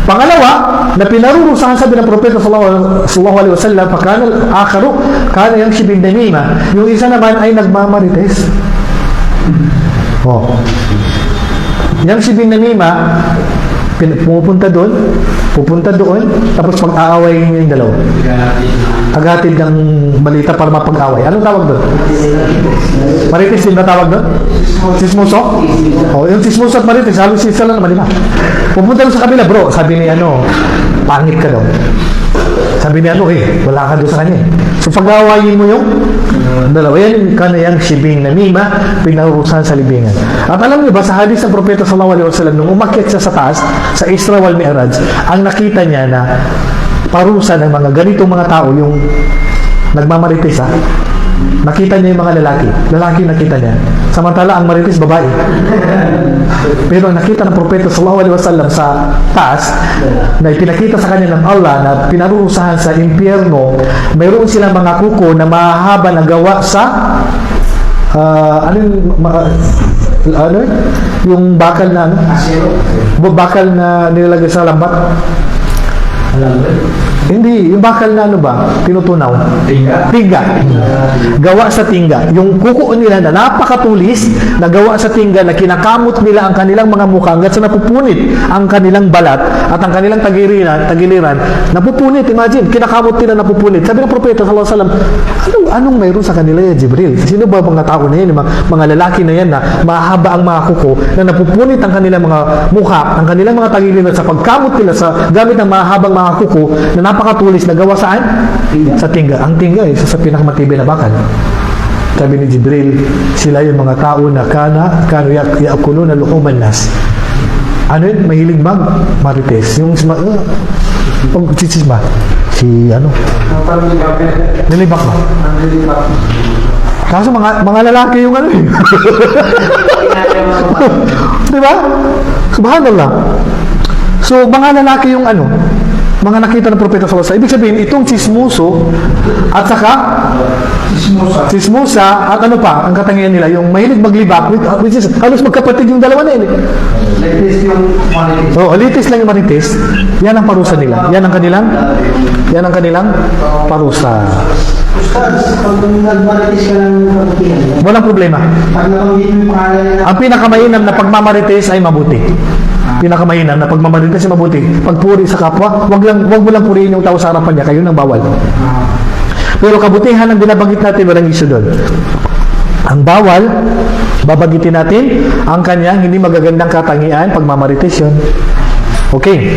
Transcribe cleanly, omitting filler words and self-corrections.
Pangalawa, na pinarurusahan sabi ng propeta sallallahu alaihi wasallam, pakana al-akharu kana yamshi bin namima. Yung isa naman ay nagmamarites. Yamshi bin namima, pupunta doon, tapos pag-aaway niyo yung dalawa. Tagahatid ng balita para mapag-away. Anong tawag doon? Marites din ba tawag doon? Chismoso? Yung chismoso at marites, halos isa lang naman, di ba? Pupunta doon sa kabila, bro, sabi ni pangit ka daw. Sabi ni wala ka doon sa kanya. So pag-aawayin mo yung dalawa, yan yung kanayang shibing namima, pinarurusahan sa libingan. At alam niyo ba, sa hadis ng propeta sallallahu alaihi wasallam, nung umakyat siya sa taas, sa Isra wal Mi'raj, ang nakita niya na parusa ng mga ganitong mga tao, yung nagmamarites, nakita niya yung mga lalaki nakita niya, samantala ang marites babae. Pero nakita ng propeta sallallahu alaihi wasallam sa taas, na ipinakita sa kanya ng Allah na pinarurusahan sa impyerno, mayroon silang mga kuko na mahahaba na gawa sa yung bakal na bakal na nilalagay sa lambat. Hindi, yung bakal na tinutunaw. Tingga. Gawa sa tingga. Yung kuko nila na napakatulis, na gawa sa tingga, na kinakamot nila ang kanilang mga mukha hanggang sa napupunit ang kanilang balat at ang kanilang tagiliran. Napupunit, imagine, kinakamot nila napupunit. Sabi ng propeta sallallahu alaihi wasallam, anong mayroon sa kanila yan, Jibril? Sino ba mga tao na yan, mga lalaki na yan na mahaba ang mga kuko, na napupunit ang kanilang mga mukha, ang kanilang mga tagiliran sa pagkamot nila sa gamit ng mahabang mga kuko na napakatulis na gawa saan? Sa tingga. Ang tingga isa sa pinakamatibay na bakal. Sabi ni Jibril, sila yung mga tao na kanu yakuluna luhuman nas. Ano yun? Mahilig marites. Yung pag-sisma. Nilibak ba? Kaso mga lalaki yung diba? Subhanallah. So, mga lalaki yung mga nakita ng propeta sallallahu alaihi wasallam. Ibig sabihin, itong chismoso at saka chismosa at ang katangian nila, yung mahilig maglibak, which is halos magkapatid yung dalawa na yun. Litis yung marites. Litis lang yung marites. Yan ang parusa nila. Yan ang kanilang parusa. Ustaz, pag nagmarites ka ng kabutihan, walang problema. pag nabanggit mo yung pangalan nila, Ang pinakamainam na pagmamarites ay mabuti. Pinakamainam na pagmamarites ay mabuti. Pagpuri sa kapwa, wag mo lang purihin yung tao sa harapan niya, kayo nang bawal. Pero kabutihan ang binabanggit natin, walang issue doon. Ang bawal, babanggitin natin ang kanyang hindi magagandang katangian, pagmamarites yun. Okay.